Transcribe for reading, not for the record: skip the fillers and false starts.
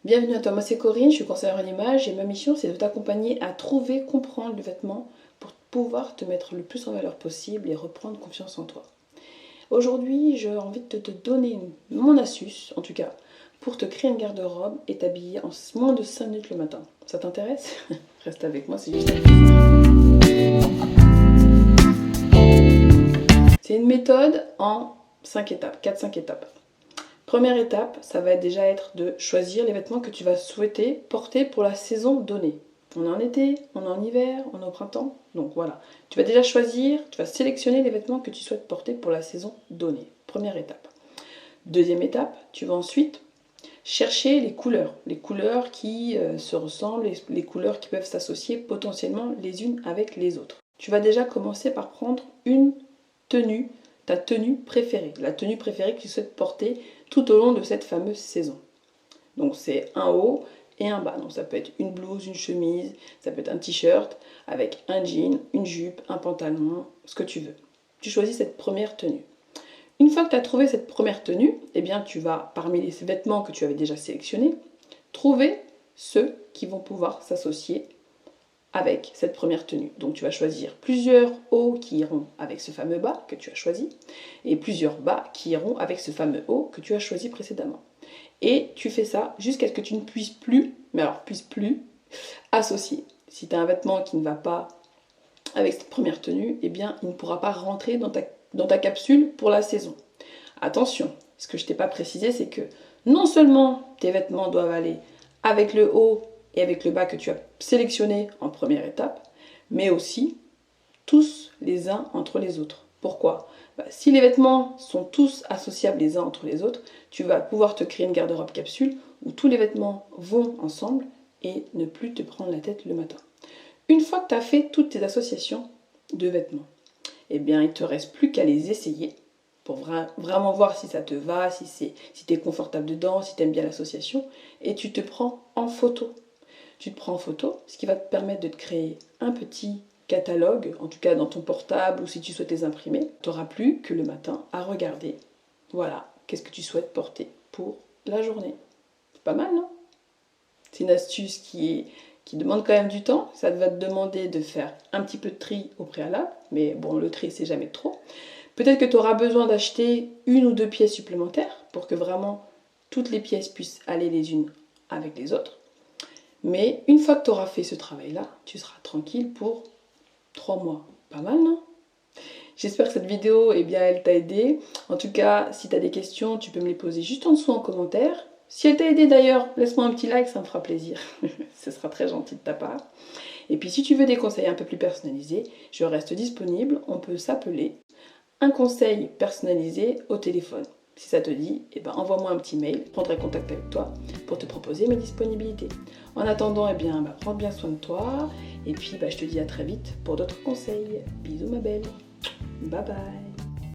Bienvenue à toi, moi c'est Corinne, je suis conseillère en image et ma mission c'est de t'accompagner à trouver, comprendre le vêtement pour pouvoir te mettre le plus en valeur possible et reprendre confiance en toi. Aujourd'hui, j'ai envie de te donner mon astuce, en tout cas, pour te créer une garde-robe et t'habiller en moins de 5 minutes le matin. Ça t'intéresse? Reste avec moi, c'est juste un plaisir. C'est une méthode en 5 étapes, 4-5 étapes. Première étape, ça va déjà être de choisir les vêtements que tu vas souhaiter porter pour la saison donnée. On est en été, on est en hiver, on est au printemps, donc voilà. Tu vas déjà choisir, tu vas sélectionner les vêtements que tu souhaites porter pour la saison donnée. Première étape. Deuxième étape, tu vas ensuite chercher les couleurs qui se ressemblent, les couleurs qui peuvent s'associer potentiellement les unes avec les autres. Tu vas déjà commencer par prendre une tenue, ta tenue préférée, la tenue préférée que tu souhaites porter tout au long de cette fameuse saison. Donc c'est un haut et un bas. Donc ça peut être une blouse, une chemise, ça peut être un t-shirt avec un jean, une jupe, un pantalon, ce que tu veux. Tu choisis cette première tenue. Une fois que tu as trouvé cette première tenue, eh bien tu vas, parmi les vêtements que tu avais déjà sélectionnés, trouver ceux qui vont pouvoir s'associer avec cette première tenue. Donc tu vas choisir plusieurs hauts qui iront avec ce fameux bas que tu as choisi et plusieurs bas qui iront avec ce fameux haut que tu as choisi précédemment. Et tu fais ça jusqu'à ce que tu ne puisses plus, associer. Si tu as un vêtement qui ne va pas avec cette première tenue, eh bien il ne pourra pas rentrer dans ta capsule pour la saison. Attention, ce que je t'ai pas précisé, c'est que non seulement tes vêtements doivent aller avec le haut et avec le bas que tu as sélectionné en première étape, mais aussi tous les uns entre les autres. Pourquoi ? Si les vêtements sont tous associables les uns entre les autres, tu vas pouvoir te créer une garde-robe capsule où tous les vêtements vont ensemble et ne plus te prendre la tête le matin. Une fois que tu as fait toutes tes associations de vêtements, eh bien il ne te reste plus qu'à les essayer pour vraiment voir si ça te va, si tu es confortable dedans, si tu aimes bien l'association, et tu te prends en photo. Tu te prends en photo, ce qui va te permettre de te créer un petit catalogue, en tout cas dans ton portable ou si tu souhaites les imprimer. Tu n'auras plus que le matin à regarder. Voilà, qu'est-ce que tu souhaites porter pour la journée. C'est pas mal, non? C'est une astuce qui demande quand même du temps. Ça va te demander de faire un petit peu de tri au préalable, mais bon, le tri, c'est jamais trop. Peut-être que tu auras besoin d'acheter une ou deux pièces supplémentaires pour que vraiment toutes les pièces puissent aller les unes avec les autres. Mais une fois que tu auras fait ce travail-là, tu seras tranquille pour 3 mois. Pas mal, non? J'espère que cette vidéo, eh bien, elle t'a aidé. En tout cas, si tu as des questions, tu peux me les poser juste en dessous en commentaire. Si elle t'a aidé d'ailleurs, laisse-moi un petit like, ça me fera plaisir. Ce sera très gentil de ta part. Et puis si tu veux des conseils un peu plus personnalisés, je reste disponible. On peut s'appeler un conseil personnalisé au téléphone. Si ça te dit, eh ben, envoie-moi un petit mail, je prendrai contact avec toi pour te proposer mes disponibilités. En attendant, eh bien, prends bien soin de toi et puis je te dis à très vite pour d'autres conseils. Bisous ma belle, bye bye.